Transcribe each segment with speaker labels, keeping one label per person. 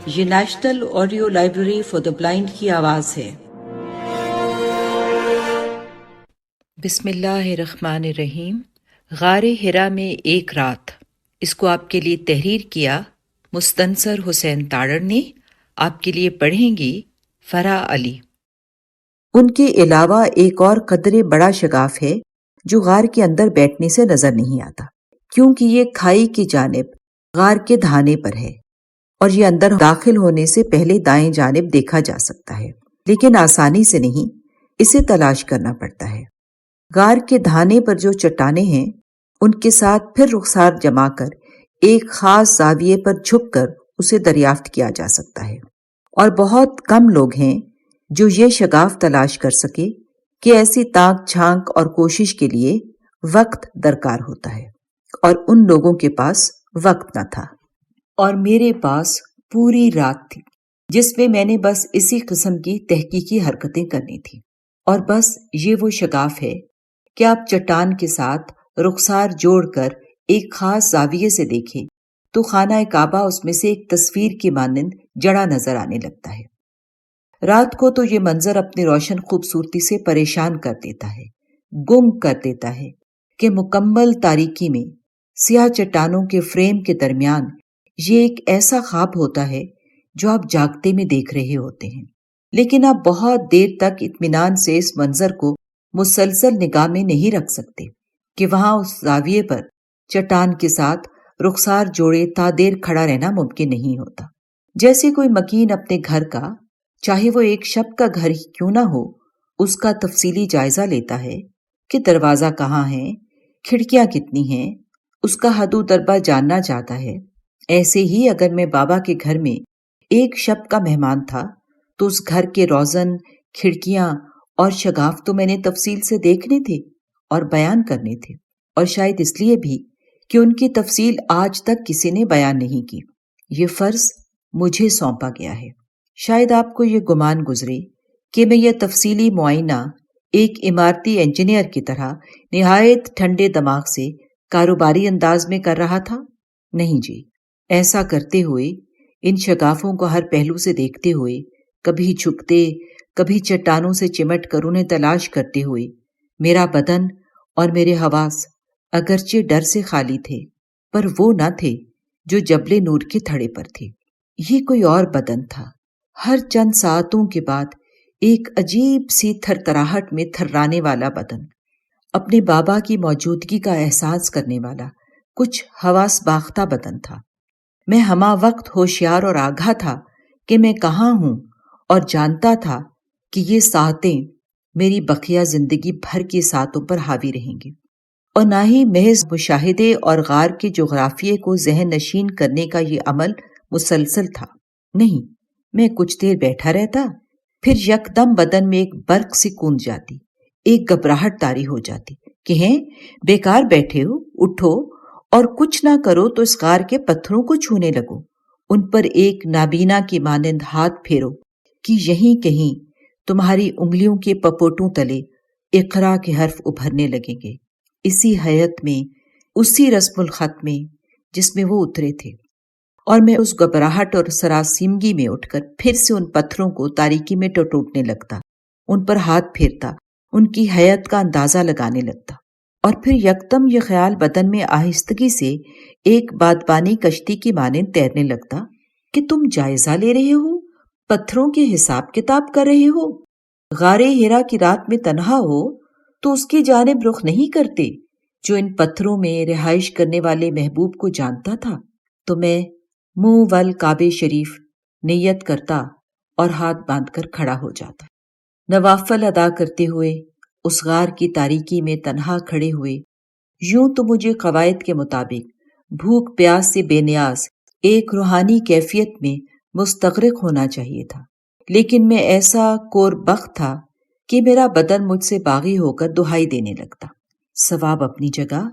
Speaker 1: یہ national audio library for the blind کی آواز ہے۔
Speaker 2: بسم اللہ الرحمن الرحیم۔ غار ہرا میں ایک رات، اس کو آپ کے لیے تحریر کیا مستنصر حسین تاڑر نے۔ آپ کے لیے پڑھیں گی فرح علی۔
Speaker 3: ان کے علاوہ ایک اور قدرے بڑا شگاف ہے جو غار کے اندر بیٹھنے سے نظر نہیں آتا، کیونکہ یہ کھائی کی جانب غار کے دھانے پر ہے اور یہ اندر داخل ہونے سے پہلے دائیں جانب دیکھا جا سکتا ہے، لیکن آسانی سے نہیں، اسے تلاش کرنا پڑتا ہے۔ غار کے دھانے پر جو چٹانیں ہیں ان کے ساتھ پھر رخسار جما کر ایک خاص زاویے پر جھک کر اسے دریافت کیا جا سکتا ہے، اور بہت کم لوگ ہیں جو یہ شگاف تلاش کر سکے کہ ایسی تانک چھانک اور کوشش کے لیے وقت درکار ہوتا ہے، اور ان لوگوں کے پاس وقت نہ تھا۔ اور میرے پاس پوری رات تھی جس میں میں نے بس اسی قسم کی تحقیقی حرکتیں کرنی تھی، اور بس یہ وہ شگاف ہے کہ آپ چٹان کے ساتھ رخسار جوڑ کر ایک خاص زاویے سے دیکھیں تو خانہ کعبہ اس میں سے ایک تصویر کی مانند جڑا نظر آنے لگتا ہے۔ رات کو تو یہ منظر اپنی روشن خوبصورتی سے پریشان کر دیتا ہے، گم کر دیتا ہے کہ مکمل تاریکی میں سیاہ چٹانوں کے فریم کے درمیان یہ ایک ایسا خواب ہوتا ہے جو آپ جاگتے میں دیکھ رہے ہوتے ہیں، لیکن آپ بہت دیر تک اطمینان سے اس منظر کو مسلسل نگاہ میں نہیں رکھ سکتے کہ وہاں اس زاویے پر چٹان کے ساتھ رخسار جوڑے تا دیر کھڑا رہنا ممکن نہیں ہوتا۔ جیسے کوئی مکین اپنے گھر کا، چاہے وہ ایک شب کا گھر ہی کیوں نہ ہو، اس کا تفصیلی جائزہ لیتا ہے کہ دروازہ کہاں ہے، کھڑکیاں کتنی ہیں، اس کا حد و دربہ جاننا چاہتا ہے۔ ایسے ہی اگر میں بابا کے گھر میں ایک شب کا مہمان تھا تو اس گھر کے روزن، کھڑکیاں اور شگاف تو میں نے تفصیل سے دیکھنے تھے اور بیان کرنے تھے، اور شاید اس لیے بھی کہ ان کی تفصیل آج تک کسی نے بیان نہیں کی۔ یہ فرض مجھے سونپا گیا ہے۔ شاید آپ کو یہ گمان گزرے کہ میں یہ تفصیلی معائنہ ایک عمارتی انجینئر کی طرح نہایت ٹھنڈے دماغ سے کاروباری انداز میں کر رہا تھا۔ نہیں جی، ایسا کرتے ہوئے، ان شگافوں کو ہر پہلو سے دیکھتے ہوئے، کبھی چھپتے، کبھی چٹانوں سے چمٹ کر انہیں تلاش کرتے ہوئے، میرا بدن اور میرے حواس اگرچہ ڈر سے خالی تھے، پر وہ نہ تھے جو جبل نور کے تھڑے پر تھے۔ یہ کوئی اور بدن تھا، ہر چند ساعتوں کے بعد ایک عجیب سی تھر تھراہٹ میں تھرانے والا بدن، اپنے بابا کی موجودگی کا احساس کرنے والا کچھ حواس باختہ بدن تھا۔ میں ہمہ وقت ہوشیار اور آگاہ تھا کہ میں کہاں ہوں، اور جانتا تھا کہ یہ ساعتیں میری بقیہ زندگی بھر کی ساعتوں پر حاوی رہیں گی، اور نہ ہی محض مشاہدے اور غار کے جغرافیے کو ذہن نشین کرنے کا یہ عمل مسلسل تھا۔ نہیں، میں کچھ دیر بیٹھا رہتا، پھر یکدم بدن میں ایک برق سی کوند جاتی، ایک گھبراہٹ طاری ہو جاتی کہ ہیں بیکار بیٹھے ہو، اٹھو اور کچھ نہ کرو تو اس غار کے پتھروں کو چھونے لگو، ان پر ایک نابینا کی مانند ہاتھ پھیرو کہ یہیں کہیں تمہاری انگلیوں کے پپوٹوں تلے اقرا کے حرف ابھرنے لگیں گے، اسی حیت میں، اسی رسم الخط میں جس میں وہ اترے تھے۔ اور میں اس گھبراہٹ اور سراسیمگی میں اٹھ کر پھر سے ان پتھروں کو تاریکی میں ٹٹولنے لگتا، ان پر ہاتھ پھیرتا، ان کی حیت کا اندازہ لگانے لگتا، اور پھر یکدم یہ خیال بدن میں آہستگی سے ایک بادبانی کشتی کی مانند تیرنے لگتا کہ تم جائزہ لے رہے ہو، پتھروں کے حساب کتاب کر رہے ہو، غار ہرا کی رات میں تنہا ہو تو اس کی جانب رخ نہیں کرتے جو ان پتھروں میں رہائش کرنے والے محبوب کو جانتا تھا۔ تو میں منہ ول کعبہ شریف نیت کرتا اور ہاتھ باندھ کر کھڑا ہو جاتا، نوافل ادا کرتے ہوئے اس غار کی تاریکی میں تنہا کھڑے ہوئے۔ یوں تو مجھے قواعد کے مطابق بھوک پیاس سے بے نیاز ایک روحانی کیفیت میں مستغرق ہونا چاہیے تھا، لیکن میں ایسا کور بخت تھا کہ میرا بدن مجھ سے باغی ہو کر دہائی دینے لگتا۔ ثواب اپنی جگہ،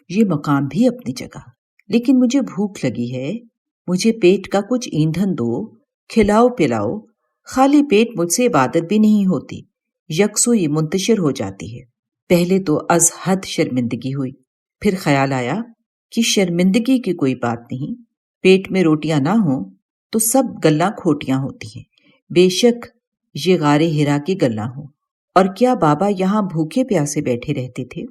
Speaker 3: یہ مقام بھی اپنی جگہ، لیکن مجھے بھوک لگی ہے، مجھے پیٹ کا کچھ ایندھن دو، کھلاؤ پلاؤ۔ خالی پیٹ مجھ سے عبادت بھی نہیں ہوتی، یکسوئی منتشر ہو جاتی ہے۔ پہلے تو از حد شرمندگی ہوئی، پھر خیال آیا کہ شرمندگی کی کوئی بات نہیں، پیٹ میں روٹیاں نہ ہوں تو سب گلاں کھوٹیاں ہوتی ہیں، بے شک یہ غار ہرا کی گلاں ہوں۔ اور کیا بابا یہاں بھوکے پیاسے بیٹھے رہتے تھے؟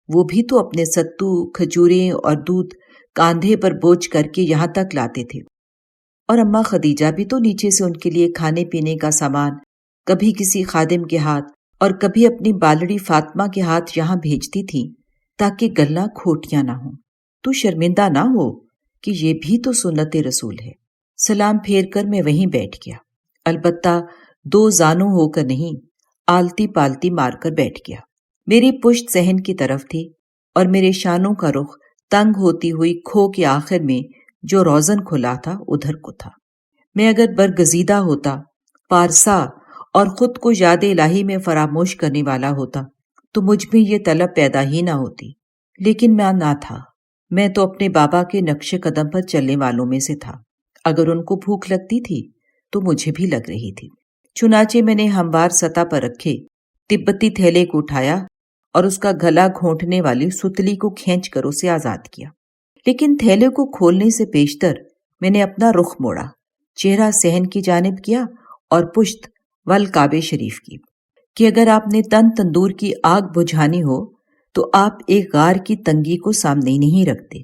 Speaker 3: وہ بھی تو اپنے ستو، کھجوریں اور دودھ کاندھے پر بوجھ کر کے یہاں تک لاتے تھے، اور اماں خدیجہ بھی تو نیچے سے ان کے لیے کھانے پینے کا سامان کبھی کسی خادم کے ہاتھ اور کبھی اپنی بالڑی فاطمہ کے ہاتھ یہاں بھیجتی تھی تاکہ گلاں کھوٹیاں نہ ہوں۔ تو شرمندہ نہ ہو کہ یہ بھی تو سنت رسول ہے۔ سلام پھیر کر میں وہیں بیٹھ گیا، البتہ دو زانوں ہو کر نہیں، آلتی پالتی مار کر بیٹھ گیا۔ میری پشت صحن کی طرف تھی اور میرے شانوں کا رخ تنگ ہوتی ہوئی کھو کے آخر میں جو روزن کھلا تھا ادھر کو تھا۔ میں اگر برگزیدہ ہوتا، پارسا اور خود کو یاد الہی میں فراموش کرنے والا ہوتا تو مجھ میں یہ طلب پیدا ہی نہ ہوتی، لیکن میں نہ تھا۔ میں تو اپنے بابا کے نقش قدم پر چلنے والوں میں سے تھا۔ اگر ان کو بھوک لگتی تھی تو مجھے بھی لگ رہی تھی، چنانچہ میں نے ہموار سطح پر رکھے تبتی تھیلے کو اٹھایا اور اس کا گلا گھونٹنے والی ستلی کو کھینچ کر اسے آزاد کیا۔ لیکن تھیلے کو کھولنے سے پیشتر میں نے اپنا رخ موڑا، چہرہ صحن کی جانب کیا اور پشت کعبے شریف کی، کہ اگر آپ نے تندور کی آگ بجھانی ہو تو آپ ایک غار کی تنگی کو سامنے نہیں رکھتے۔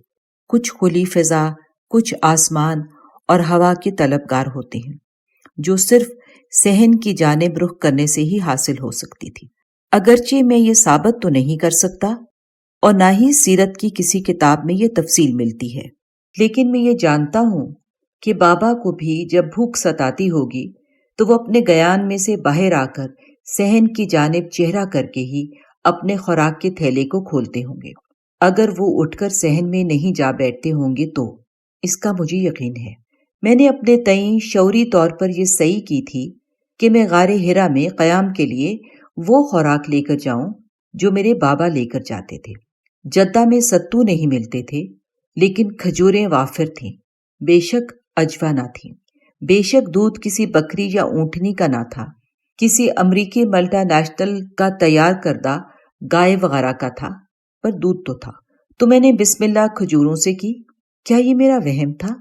Speaker 3: کچھ کھلی فضا، کچھ آسمان اور ہوا کے طلبگار ہوتے ہیں، جو صرف صحن کی جانب رخ کرنے سے ہی حاصل ہو سکتی تھی۔ اگرچہ میں یہ ثابت تو نہیں کر سکتا اور نہ ہی سیرت کی کسی کتاب میں یہ تفصیل ملتی ہے، لیکن میں یہ جانتا ہوں کہ بابا کو بھی جب بھوک ستاتی ہوگی تو وہ اپنے گیان میں سے باہر آ کر صحن کی جانب چہرہ کر کے ہی اپنے خوراک کے تھیلے کو کھولتے ہوں گے۔ اگر وہ اٹھ کر صحن میں نہیں جا بیٹھتے ہوں گے تو اس کا مجھے یقین ہے۔ میں نے اپنے تئیں شعوری طور پر یہ صحیح کی تھی کہ میں غار ہرا میں قیام کے لیے وہ خوراک لے کر جاؤں جو میرے بابا لے کر جاتے تھے۔ جدہ میں ستو نہیں ملتے تھے، لیکن کھجوریں وافر تھیں، بے شک اجوا نہ تھی، بے شک دودھ کسی بکری یا اونٹنی کا نہ تھا، کسی امریکی ملٹا نیشنل کا تیار کردہ گائے وغیرہ کا تھا، پر دودھ تو تھا۔ تو میں نے بسم اللہ کھجوروں سے کی۔ کیا یہ میرا وہم تھا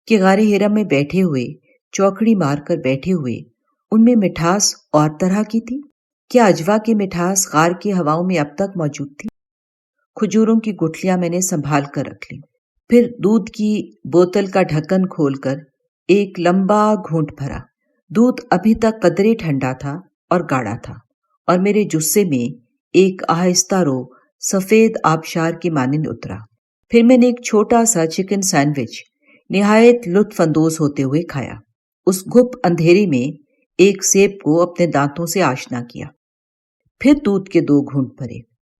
Speaker 3: کہ غار ہرا میں بیٹھے ہوئے، چوکڑی مار کر بیٹھے ہوئے، ان میں مٹھاس اور طرح کی تھی؟ کیا اجوا کی مٹھاس غار کی ہواؤں میں اب تک موجود تھی؟ کھجوروں کی گٹھلیاں میں نے سنبھال کر رکھ لی، پھر دودھ کی بوتل کا ڈھکن کھول کر ایک لمبا گھونٹ بھرا۔ دودھ ابھی تک قدرے ٹھنڈا تھا اور گاڑھا تھا، اور میرے جسے میں ایک آہستہ رو سفید آبشار کی مانند اترا۔ پھر میں نے ایک چھوٹا سا چکن سینڈوچ نہایت لطف اندوز ہوتے ہوئے کھایا۔ اس گھپ اندھیرے میں ایک سیب کو اپنے دانتوں سے آشنا کیا، پھر دودھ کے 2 گھونٹ بھرے۔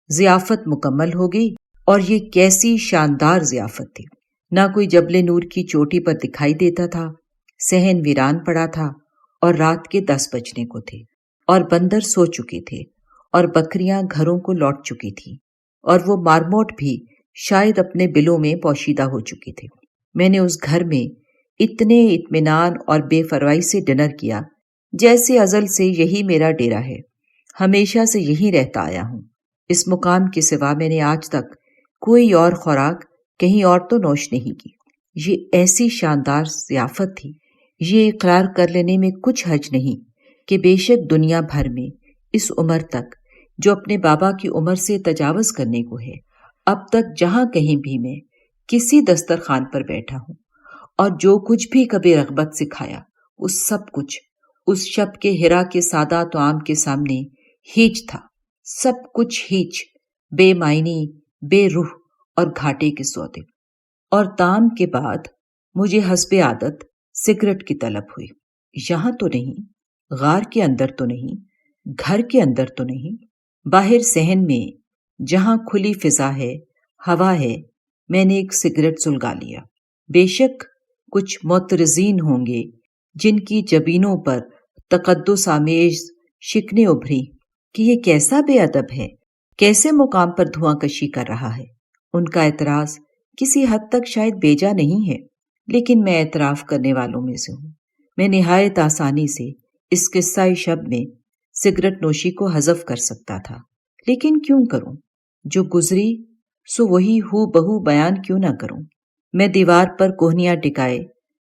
Speaker 3: ضیافت مکمل ہو گئی، اور یہ کیسی شاندار ضیافت تھی! نہ کوئی جبل نور کی چوٹی پر دکھائی دیتا تھا، صحن ویران پڑا تھا، اور رات کے 10 بجنے کو تھے، اور بندر سو چکے تھے، اور بکریاں گھروں کو لوٹ چکی تھیں، اور وہ مارموٹ بھی شاید اپنے بلوں میں پوشیدہ ہو چکے تھے۔ میں نے اس گھر میں اتنے اطمینان اور بے پرواہی سے ڈنر کیا جیسے ازل سے یہی میرا ڈیرا ہے، ہمیشہ سے یہی رہتا آیا ہوں۔ اس مقام کے سوا میں نے آج تک کوئی اور خوراک کہیں اور تو نوش نہیں کی۔ یہ ایسی شاندار ضیافت تھی، یہ اقرار کر لینے میں کچھ حرج نہیں کہ بے شک دنیا بھر میں اس عمر تک، جو اپنے بابا کی عمر سے تجاوز کرنے کو ہے، اب تک جہاں کہیں بھی میں کسی دسترخوان پر بیٹھا ہوں اور جو کچھ بھی کبھی رغبت سے کھایا، وہ سب کچھ اس شب کے ہرا کے سادہ طعام کے سامنے ہیچ تھا، سب کچھ ہیچ، بے معنی، بے روح اور گھاٹے کے سودے۔ اور طعام کے بعد مجھے حسب عادت سگریٹ کی طلب ہوئی۔ یہاں تو نہیں، غار کے اندر تو نہیں، گھر کے اندر تو نہیں، باہر صحن میں جہاں کھلی فضا ہے، ہوا ہے، میں نے ایک سگریٹ سلگا لیا۔ بے شک کچھ معترضین ہوں گے جن کی جبینوں پر تقدس آمیز شکنیں ابھری کہ یہ کیسا بے ادب ہے، کیسے مقام پر دھواں کشی کر رہا ہے۔ ان کا اعتراض کسی حد تک شاید بیجا نہیں ہے، لیکن میں اعتراف کرنے والوں میں سے ہوں۔ میں نہایت آسانی سے اس قصہ شب میں سگریٹ نوشی کو حذف کر سکتا تھا، لیکن کیوں کروں؟ جو گزری سو وہی ہو بہو بیان کیوں نہ کروں؟ میں دیوار پر کوہنیاں ٹکائے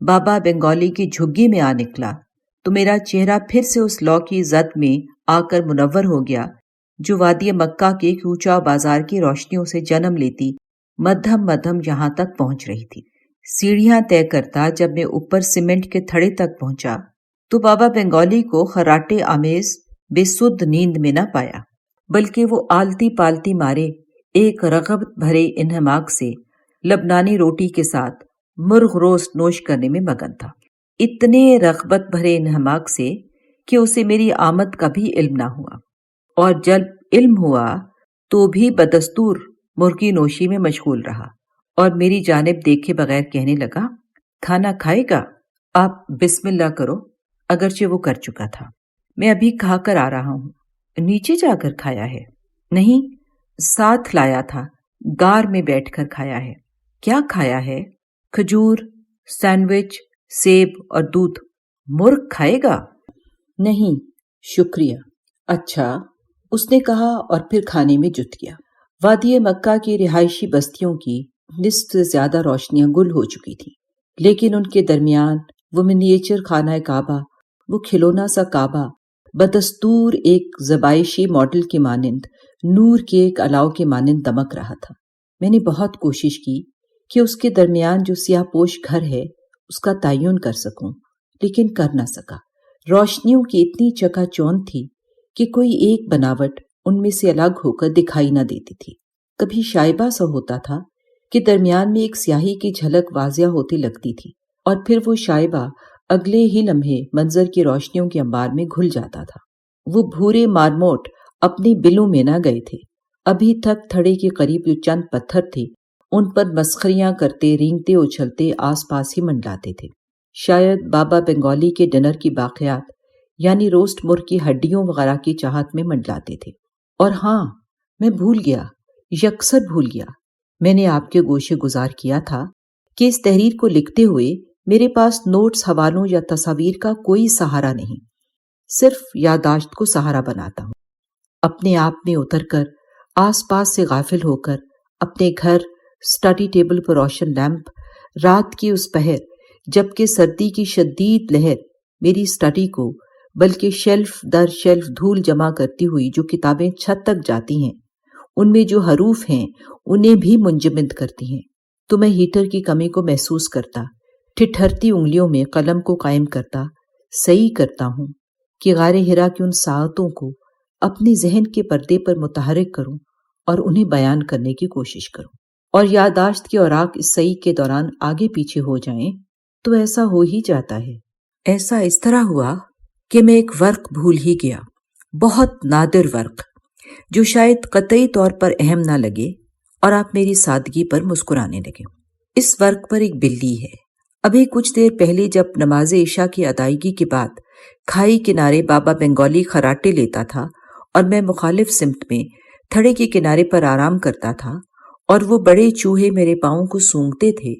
Speaker 3: بابا بنگالی کی جھگی میں آ نکلا تو میرا چہرہ پھر سے اس لو کی زد میں آ کر منور ہو گیا جو وادی مکہ کے کوچہ بازار کی روشنیوں سے جنم لیتی مدھم مدھم یہاں تک پہنچ رہی تھی۔ سیڑھیاں طے کرتا جب میں اوپر سیمنٹ کے تھڑے تک پہنچا تو بابا بنگالی کو خراٹے آمیز بے سدھ نیند میں نہ پایا، بلکہ وہ آلتی پالتی مارے ایک رغبت بھرے انہماک سے لبنانی روٹی کے ساتھ مرغ روسٹ نوش کرنے میں مگن تھا، اتنے رغبت بھرے انہماک سے کہ اسے میری آمد کا بھی علم نہ ہوا، اور جب علم ہوا تو بھی بدستور مرغی نوشی میں مشغول رہا اور میری جانب دیکھے بغیر کہنے لگا، کھانا کھائے گا؟ آپ بسم اللہ کرو۔ اگرچہ وہ کر چکا تھا۔ میں ابھی کھا کر آ رہا ہوں۔ نیچے جا کر کھایا ہے؟ نہیں، ساتھ لایا تھا، گار میں بیٹھ کر کھایا ہے۔ کیا کھایا ہے؟ کھجور، سینڈوچ، سیب اور دودھ۔ مرغ کھائے گا؟ نہیں شکریہ۔ اچھا، اس نے کہا اور پھر کھانے میں جت گیا۔ وادی مکہ کی رہائشی بستیوں کی نصف سے زیادہ روشنیاں گل ہو چکی تھیں، لیکن ان کے درمیان وہ منیچر خانہ کعبہ، وہ کھلونا سا کعبہ بدستور ایک زبائشی ماڈل کے مانند نور کے ایک الاؤ کے مانند دمک رہا تھا۔ میں نے بہت کوشش کی کہ اس کے درمیان جو سیاہ پوش گھر ہے اس کا تعین کر سکوں، لیکن کر نہ سکا۔ روشنیوں کی اتنی چکا چوند تھی کہ کوئی ایک بناوٹ ان میں سے الگ ہو کر دکھائی نہ دیتی تھی۔ کبھی شائبہ سا ہوتا تھا کہ درمیان میں ایک سیاہی کی جھلک واضح ہوتی لگتی تھی، اور پھر وہ شائبہ اگلے ہی لمحے منظر کی روشنیوں کے انبار میں گھل جاتا تھا۔ وہ بھورے مارموٹ اپنی بلوں میں نہ گئے تھے، ابھی تک تھڑے کے قریب جو چند پتھر تھے ان پر مسخریاں کرتے رینگتے اچھلتے آس پاس ہی منڈلاتے تھے۔ شاید بابا بنگالی کے ڈنر کی باقیات یعنی روسٹ مرغ کی ہڈیوں وغیرہ کی چاہت میں منڈلاتے تھے۔ اور ہاں، میں بھول گیا، یکسر بھول گیا، میں نے آپ کے گوشے گزار کیا تھا کہ اس تحریر کو لکھتے ہوئے میرے پاس نوٹس، حوالوں یا تصاویر کا کوئی سہارا نہیں، صرف یادداشت کو سہارا بناتا ہوں۔ اپنے آپ میں اتر کر، آس پاس سے غافل ہو کر، اپنے گھر، اسٹڈی ٹیبل پر روشن لیمپ، رات کی اس پہر جبکہ سردی کی شدید لہر میری اسٹڈی کو بلکہ شیلف در شیلف دھول جمع کرتی ہوئی جو کتابیں چھت تک جاتی ہیں ان میں جو حروف ہیں انہیں بھی منجمد کرتی ہیں، تو میں ہیٹر کی کمی کو محسوس کرتا، ٹھٹھرتی انگلیوں میں قلم کو قائم کرتا صحیح کرتا ہوں کہ غار ہرا کی ان ساعتوں کو اپنے ذہن کے پردے پر متحرک کروں اور انہیں بیان کرنے کی کوشش کروں، اور یادداشت کے اوراق اس صحیح کے دوران آگے پیچھے ہو جائیں تو ایسا ہو ہی جاتا ہے۔ ایسا اس طرح ہوا کہ میں ایک ورق بھول ہی گیا، بہت نادر ورق جو شاید قطعی طور پر اہم نہ لگے، اور آپ میری سادگی پر مسکرانے لگے۔ اس ورق پر ایک بلی ہے۔ ابھی کچھ دیر پہلے جب نماز عشاء کی ادائیگی کے بعد کھائی کنارے بابا بنگالی خراٹے لیتا تھا اور میں مخالف سمت میں تھڑے کے کنارے پر آرام کرتا تھا اور وہ بڑے چوہے میرے پاؤں کو سونگتے تھے،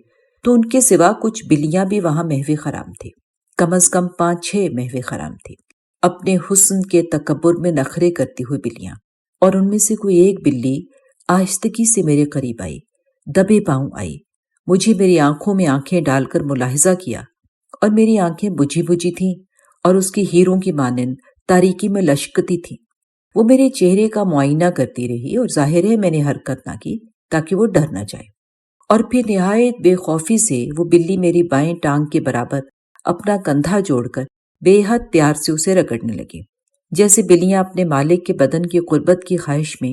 Speaker 3: تو ان کے سوا کچھ بلیاں بھی وہاں محو خرام تھے، کم از کم 5-6 محو خرام تھی، اپنے حسن کے تکبر میں نخرے کرتی ہوئی بلیاں، اور ان میں سے کوئی ایک بلی آہستگی سے میرے قریب آئی، دبے پاؤں آئی، مجھے میری آنکھوں میں آنکھیں ڈال کر ملاحظہ کیا، اور میری آنکھیں بجھی بجھی تھیں اور اس کی ہیروں کی مانند تاریکی میں لشکتی تھیں۔ وہ میرے چہرے کا معائنہ کرتی رہی اور ظاہر ہے میں نے حرکت نہ کی تاکہ وہ ڈر نہ جائے، اور پھر نہایت بے خوفی سے وہ بلی میری بائیں ٹانگ کے برابر اپنا کندھا جوڑ کر بے حد پیار سے اسے رگڑنے لگی، جیسے بلیاں اپنے مالک کے بدن کی قربت کی خواہش میں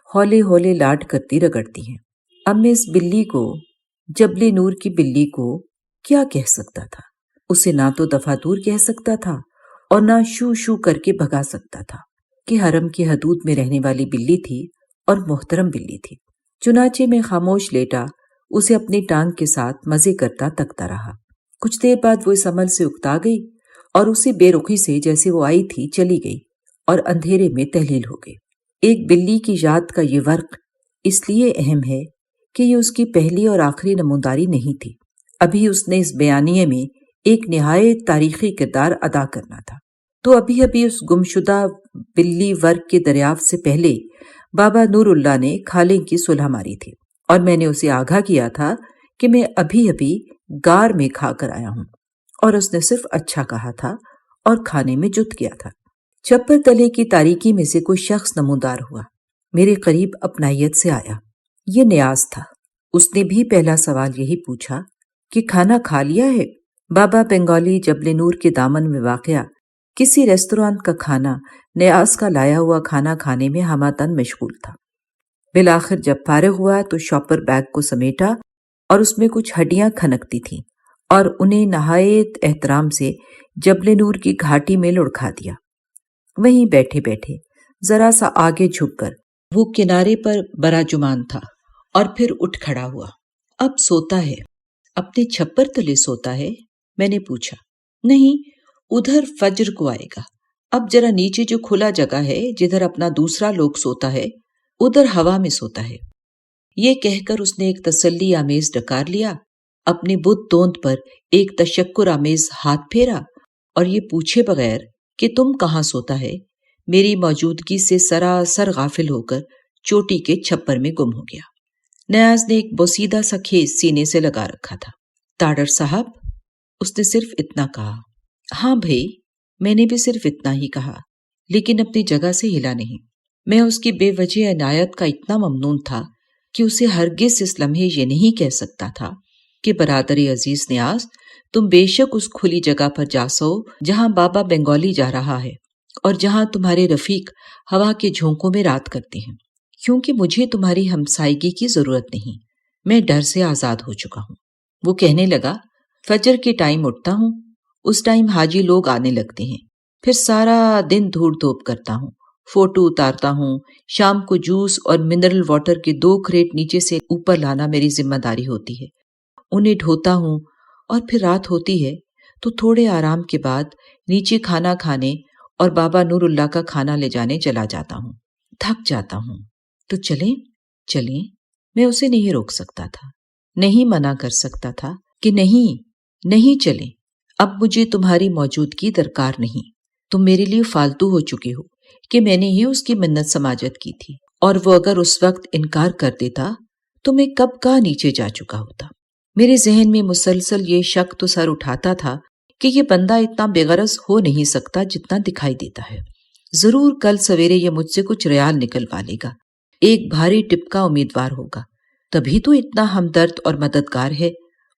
Speaker 3: ہولے ہولے لاڈ کرتی رگڑتی ہیں۔ اب میں اس بلی کو، جبل نور کی بلی کو، کیا کہہ سکتا تھا؟ اسے نہ تو دفعہ دور کہہ سکتا تھا اور نہ شو شو کر کے بھگا سکتا تھا کہ حرم کی حدود میں رہنے والی بلی تھی اور محترم بلی تھی۔ چنانچہ میں خاموش لیٹا اسے اپنی ٹانگ کے ساتھ مزے کرتا تکتا رہا۔ کچھ دیر بعد وہ اس عمل سے اکتا گئی اور اسی بے رخی سے جیسے وہ آئی تھی چلی گئی اور اندھیرے میں تحلیل ہو گئی۔ ایک بلی کی یاد کا یہ ورق اس لیے اہم ہے کہ یہ اس کی پہلی اور آخری نموداری نہیں تھی، ابھی اس نے اس بیانیے میں ایک نہایت تاریخی کردار ادا کرنا تھا۔ تو ابھی اس گمشدہ بلی ورق کے دریافت سے پہلے بابا نور اللہ نے کھالیں کی صلح ماری تھی، اور میں نے اسے آگاہ کیا تھا کہ میں ابھی غار میں کھا کر آیا ہوں۔ اور اس نے صرف اچھا کہا تھا اور کھانے میں جت گیا تھا۔ چھپر تلے کی تاریکی میں سے کوئی شخص نمودار ہوا، میرے قریب اپنائیت سے آیا۔ یہ نیاز تھا۔ اس نے بھی پہلا سوال یہی پوچھا کہ کھانا کھا لیا ہے؟ بابا بنگالی جبل نور کے دامن میں واقع کسی ریستوران کا کھانا نیاز کا لایا ہوا کھانا کھانے میں ہمہ مشغول تھا۔ بالآخر جب فارغ ہوا تو شاپر بیگ کو سمیٹا اور اس میں کچھ ہڈیاں کھنکتی تھیں اور انہیں نہایت احترام سے جبل نور کی گھاٹی میں لڑکھا دیا۔ وہیں بیٹھے بیٹھے ذرا سا آگے جھک کر
Speaker 1: وہ کنارے پر براجمان تھا اور پھر اٹھ کھڑا ہوا۔ اب سوتا ہے؟ اپنے چھپر تلے سوتا ہے؟ میں نے پوچھا۔ نہیں، ادھر فجر کو آئے گا۔ اب ذرا نیچے جو کھلا جگہ ہے جدھر اپنا دوسرا لوگ سوتا ہے، ادھر ہوا میں سوتا ہے۔ یہ کہہ کر اس نے ایک تسلی آمیز ڈکار لیا، اپنے بت توند پر ایک تشکر آمیز ہاتھ پھیرا اور یہ پوچھے بغیر کہ تم کہاں سوتا ہے، میری موجودگی سے سراسر غافل ہو کر چوٹی کے چھپر میں گم ہو گیا۔ نیاز نے ایک بوسیدہ سا کھیس سینے سے لگا رکھا تھا۔ تاڑر صاحب، اس نے صرف اتنا کہا۔ ہاں بھائی، میں نے بھی صرف اتنا ہی کہا، لیکن اپنی جگہ سے ہلا نہیں۔ میں اس کی بے وجہ عنایت کا اتنا ممنون تھا کہ اسے ہرگز اس لمحے یہ نہیں کہہ سکتا تھا کہ برادر عزیز نیاز، تم بے شک اس کھلی جگہ پر جا سو جہاں بابا بنگالی جا رہا ہے اور جہاں تمہارے رفیق ہوا کے جھونکوں میں رات کرتے ہیں، کیونکہ مجھے تمہاری ہمسائیگی کی ضرورت نہیں، میں ڈر سے آزاد ہو چکا ہوں۔ وہ کہنے لگا، فجر کے ٹائم اٹھتا ہوں، اس ٹائم حاجی لوگ آنے لگتے ہیں، پھر سارا دن دھوڑ دھوپ کرتا ہوں، فوٹو اتارتا ہوں، شام کو جوس اور منرل واٹر کے 2 کریٹ نیچے سے اوپر لانا میری ذمہ داری ہوتی ہے، انہیں ڈھوتا ہوں، اور پھر رات ہوتی ہے تو تھوڑے آرام کے بعد نیچے کھانا کھانے اور بابا نور اللہ کا کھانا لے جانے چلا جاتا ہوں۔ تھک جاتا ہوں تو چلیں، میں اسے نہیں روک سکتا تھا، نہیں منع کر سکتا تھا کہ نہیں چلیں، اب مجھے تمہاری موجودگی درکار نہیں، تم میرے لیے فالتو ہو چکے ہو کہ میں نے ہی اس کی منت سماجت کی تھی، اور وہ اگر اس وقت انکار کر دیتا تو میں کب کا نیچے جا چکا ہوتا۔ میرے ذہن میں مسلسل یہ شک تو سر اٹھاتا تھا کہ یہ بندہ اتنا بے غرض ہو نہیں سکتا جتنا دکھائی دیتا ہے، ضرور کل سویرے یہ مجھ سے کچھ ریال نکلوا لے گا، ایک بھاری ٹپ کا امیدوار ہوگا، تبھی تو اتنا ہمدرد اور مددگار ہے،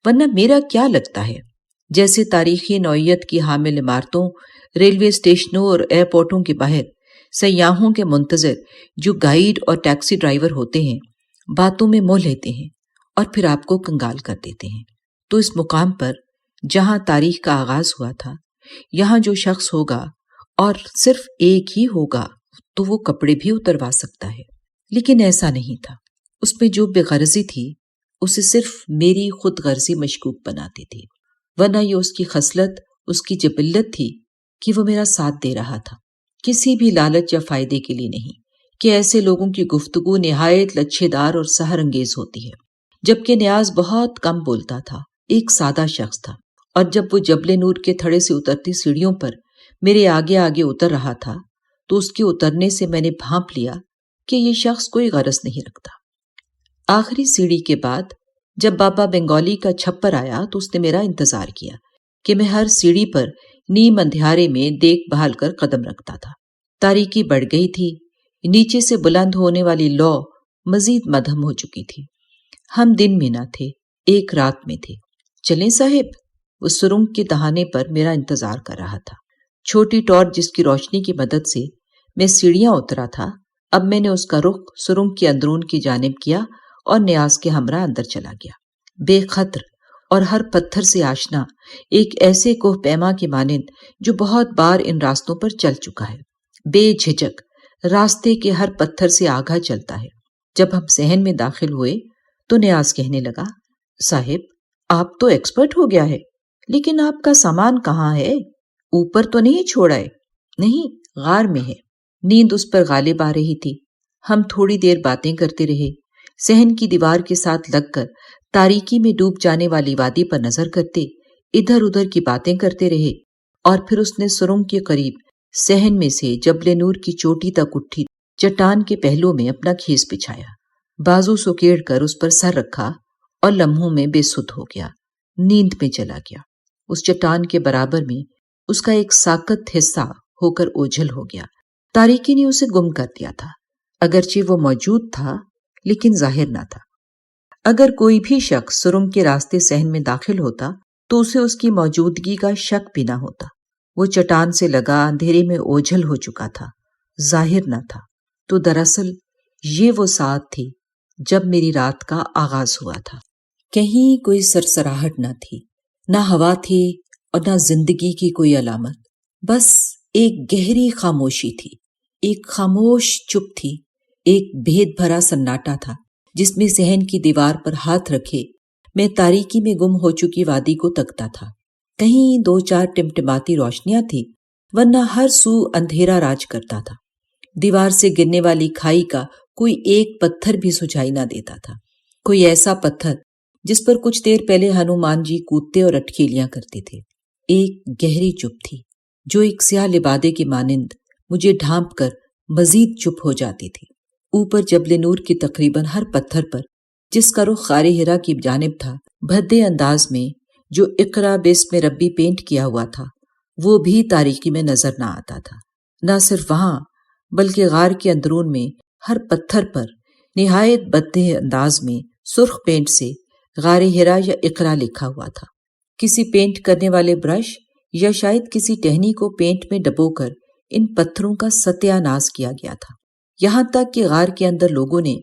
Speaker 1: ورنہ میرا کیا لگتا ہے جیسے تاریخی نوعیت کی حامل عمارتوں، ریلوے اسٹیشنوں اور ایئرپورٹوں کے باہر سیاحوں کے منتظر جو گائیڈ اور ٹیکسی ڈرائیور ہوتے ہیں، باتوں میں موہ لیتے ہیں اور پھر آپ کو کنگال کر دیتے ہیں، تو اس مقام پر جہاں تاریخ کا آغاز ہوا تھا، یہاں جو شخص ہوگا اور صرف ایک ہی ہوگا تو وہ کپڑے بھی اتروا سکتا ہے، لیکن ایسا نہیں تھا۔ اس میں جو بے غرضی تھی اسے صرف میری خود غرضی مشکوک بناتی تھی، ورنہ یہ اس کی خصلت، اس کی جبلت تھی کہ وہ میرا ساتھ دے رہا تھا، کسی بھی لالچ یا فائدے کے لیے نہیں، کہ ایسے لوگوں کی گفتگو نہایت لچھے دار اور سحر انگیز ہوتی ہے، جبکہ نیاز بہت کم بولتا تھا، ایک سادہ شخص تھا، اور جب وہ جبل نور کے تھڑے سے اترتی سیڑھیوں پر میرے آگے آگے اتر رہا تھا تو اس کے اترنے سے میں نے بھانپ لیا کہ یہ شخص کوئی غرض نہیں رکھتا۔ آخری سیڑھی کے بعد جب بابا بنگالی کا چھپر آیا تو اس نے میرا انتظار کیا کہ میں ہر سیڑھی پر نیم اندھیارے میں دیکھ بھال کر قدم رکھتا تھا۔ تاریکی بڑھ گئی تھی، نیچے سے بلند ہونے والی لو مزید مدھم ہو چکی تھی۔ ہم دن میں نہ تھے، ایک رات میں تھے۔ چلیں صاحب، وہ سرنگ کے دہانے پر میرا انتظار کر رہا تھا۔ چھوٹی ٹارچ جس کی روشنی کی مدد سے میں سیڑھیاں اترا تھا، اب میں نے اس کا رخ سرنگ کے اندرون کی جانب کیا اور نیاز کے ہمراہ اندر چلا گیا، بے خطر اور ہر پتھر سے آشنا، ایک ایسے کوہ پیما کے مانند جو بہت بار ان راستوں پر چل چکا ہے، بے جھجک راستے کے ہر پتھر سے آگاہ چلتا ہے۔ جب ہم صحن میں داخل ہوئے تو نیاز کہنے لگا، صاحب آپ تو ایکسپرٹ ہو گیا ہے، لیکن آپ کا سامان کہاں ہے؟ اوپر تو نہیں چھوڑا ہے؟ نہیں، غار میں ہے۔ نیند اس پر غالب آ رہی تھی۔ ہم تھوڑی دیر باتیں کرتے رہے، صحن کی دیوار کے ساتھ لگ کر تاریکی میں ڈوب جانے والی وادی پر نظر کرتے، ادھر ادھر کی باتیں کرتے رہے، اور پھر اس نے سرنگ کے قریب صحن میں سے جبل نور کی چوٹی تک اٹھی چٹان کے پہلو میں اپنا کھیس بچھایا، بازو سکیڑ کر اس پر سر رکھا اور لمحوں میں بے سدھ ہو گیا، نیند میں چلا گیا۔ اس چٹان کے برابر میں اس کا ایک ساکت حصہ ہو کر اوجھل ہو گیا۔ تاریکی نے اسے گم کر دیا تھا، اگرچہ وہ موجود تھا لیکن ظاہر نہ تھا۔ اگر کوئی بھی شخص سرنگ کے راستے صحن میں داخل ہوتا تو اسے اس کی موجودگی کا شک بھی نہ ہوتا۔ وہ چٹان سے لگا اندھیرے میں اوجھل ہو چکا تھا، ظاہر نہ تھا۔ تو دراصل یہ وہ ساعت تھی جب میری رات کا آغاز ہوا تھا۔ کہیں کوئی سرسراہٹ نہ تھی، نہ ہوا تھی اور نہ زندگی کی کوئی علامت، بس ایک گہری خاموشی تھی، ایک خاموش چپ تھی، ایک بھید بھرا سناٹا تھا جس میں صحن کی دیوار پر ہاتھ رکھے میں تاریکی میں گم ہو چکی وادی کو تکتا تھا۔ کہیں دو چار ٹمٹماتی روشنیاں تھی، ورنہ ہر سو اندھیرا راج کرتا تھا۔ دیوار سے گرنے والی کھائی کا کوئی ایک پتھر بھی سجائی نہ دیتا تھا، کوئی ایسا پتھر جس پر کچھ دیر پہلے ہنومان جی کودتے اور اٹکیلیاں کرتے تھے۔ ایک گہری چپ تھی جو ایک سیاہ لبادے کی مانند مجھے ڈھانپ کر مزید چپ ہو جاتی تھی۔ اوپر جبل نور کی تقریباً ہر پتھر پر، جس کا رخ غار حرا کی جانب تھا، بھدے انداز میں جو اقرا بسم ربی پینٹ کیا ہوا تھا، وہ بھی تاریکی میں نظر نہ آتا تھا۔ نہ صرف وہاں بلکہ غار کے اندرون میں ہر پتھر پر نہایت بھدے انداز میں سرخ پینٹ سے غار حرا یا اقرا لکھا ہوا تھا۔ کسی پینٹ کرنے والے برش یا شاید کسی ٹہنی کو پینٹ میں ڈبو کر ان پتھروں کا ستیہ ناش کیا گیا تھا، یہاں تک کہ غار کے اندر لوگوں نے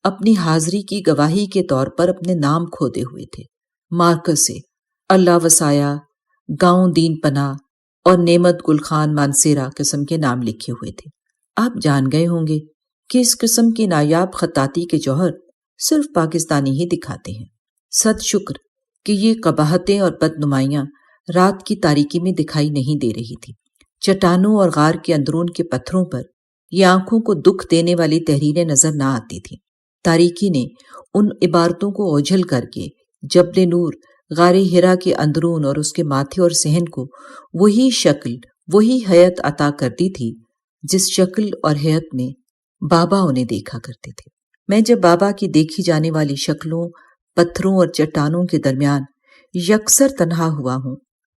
Speaker 1: اپنی حاضری کی گواہی کے طور پر اپنے نام کھودے ہوئے تھے۔ مارکس، اللہ وسایا، گاؤں دین پناہ اور نعمت گل خان مانسیرا قسم کے نام لکھے ہوئے تھے۔ آپ جان گئے ہوں گے کہ اس قسم کی نایاب خطاطی کے جوہر صرف پاکستانی ہی دکھاتے ہیں۔ صد شکر کہ یہ قباحتیں اور بدنمائیاں رات کی تاریکی میں دکھائی نہیں دے رہی تھی۔ چٹانوں اور غار کے اندرون کے پتھروں پر یہ آنکھوں کو دکھ دینے والی تحریریں نظر نہ آتی تھیں۔ تاریکی نے ان عبارتوں کو اوجھل کر کے جبل نور، غار حرا کے اندرون اور اس کے ماتھے اور صحن کو وہی شکل، وہی حیت عطا کر دی تھی جس شکل اور حیت میں بابا انہیں دیکھا کرتے تھے۔ میں جب بابا کی دیکھی جانے والی شکلوں، پتھروں اور چٹانوں کے درمیان یکسر تنہا ہوا ہوں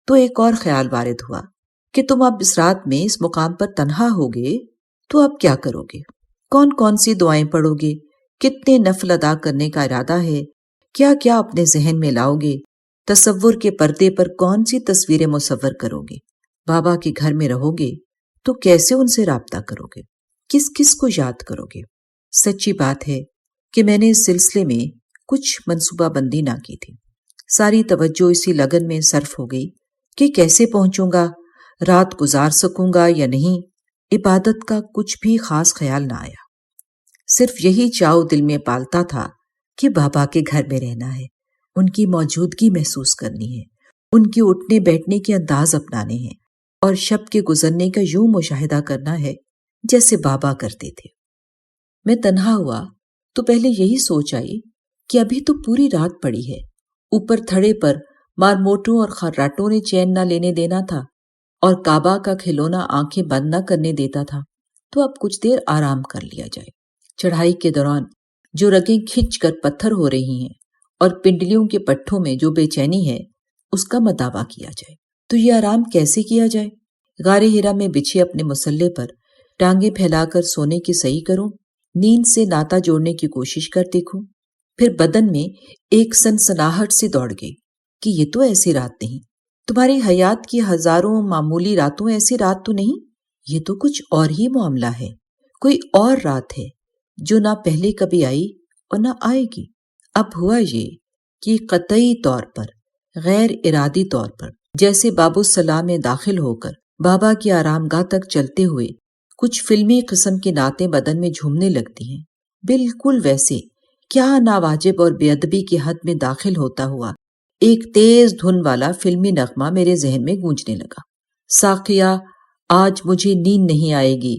Speaker 1: تو ایک اور خیال وارد ہوا کہ تم اب اس رات میں اس مقام پر تنہا ہوگے تو اب کیا کرو گے؟ کون کون سی دعائیں پڑھو گے؟ کتنے نفل ادا کرنے کا ارادہ ہے؟ کیا کیا اپنے ذہن میں لاؤ گے؟ تصور کے پردے پر کون سی تصویریں مصور کرو گے؟ بابا کے گھر میں رہو گے تو کیسے ان سے رابطہ کرو گے؟ کس کس کو یاد کرو گے؟ سچی بات ہے کہ میں نے اس سلسلے میں کچھ منصوبہ بندی نہ کی تھی۔ ساری توجہ اسی لگن میں صرف ہو گئی کہ کیسے پہنچوں گا، رات گزار سکوں گا یا نہیں۔ عبادت کا کچھ بھی خاص خیال نہ آیا، صرف یہی چاؤ دل میں پالتا تھا کہ بابا کے گھر میں رہنا ہے، ان کی موجودگی محسوس کرنی ہے، ان کے اٹھنے بیٹھنے کے انداز اپنانے ہیں اور شب کے گزرنے کا یوں مشاہدہ کرنا ہے جیسے بابا کرتے تھے۔ میں تنہا ہوا تو پہلے یہی سوچ آئی کہ ابھی تو پوری رات پڑی ہے، اوپر تھڑے پر مارموٹوں اور خراٹوں نے چین نہ لینے دینا تھا اور کعبہ کا کھلونا آنکھیں بند نہ کرنے دیتا تھا، تو اب کچھ دیر آرام کر لیا جائے۔ چڑھائی کے دوران جو رگیں کھنچ کر پتھر ہو رہی ہیں اور پنڈلیوں کے پٹھوں میں جو بے چینی ہے، اس کا مداوع کیا جائے۔ تو یہ آرام کیسے کیا جائے؟ غار حرا میں بچھے اپنے مصلے پر ٹانگیں پھیلا کر سونے کی صحیح کروں، نیند سے ناتا جوڑنے کی کوشش کر دیکھوں۔ پھر بدن میں ایک سنسناہٹ سے دوڑ گئی کہ یہ تو ایسی رات نہیں، تمہاری حیات کی ہزاروں معمولی راتوں ایسی رات تو نہیں، یہ تو کچھ اور ہی معاملہ ہے، کوئی اور رات ہے جو نہ پہلے کبھی آئی اور نہ آئے گی۔ اب ہوا یہ کہ قطعی طور پر، غیر ارادی طور پر، جیسے باب الصلاح میں داخل ہو کر بابا کی آرام گاہ تک چلتے ہوئے کچھ فلمی قسم کی نعتیں بدن میں جھومنے لگتی ہیں، بالکل ویسے کیا ناواجب اور بے ادبی کی حد میں داخل ہوتا ہوا ایک تیز دھن والا فلمی نغمہ میرے ذہن میں گونجنے لگا۔ ساقیہ آج مجھے نیند نہیں آئے گی،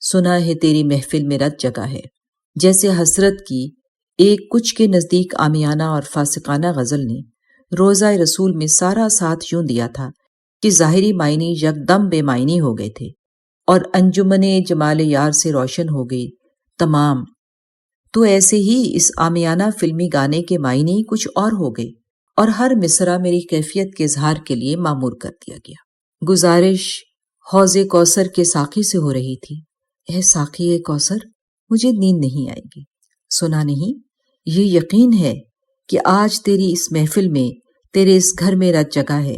Speaker 1: سنا ہے تیری محفل میں رت جگہ ہے، جیسے حسرت کی ایک کچھ کے نزدیک عامیانہ اور فاسقانہ غزل نے روزہ رسول میں سارا ساتھ یوں دیا تھا کہ ظاہری معنی یکدم بے معنی ہو گئے تھے اور انجمن جمال یار سے روشن ہو گئی تمام۔ تو ایسے ہی اس عامیانہ فلمی گانے کے معنی کچھ اور ہو گئے
Speaker 3: اور ہر مصرع میری کیفیت کے اظہار کے لیے معمور کر دیا گیا۔ گزارش حوض کوثر کے ساقی سے ہو رہی تھی، اے ساقی کوثر، مجھے نیند نہیں آئے گی۔ سنا نہیں، یہ یقین ہے کہ آج تیری اس محفل میں، تیرے اس گھر میں رت جگہ ہے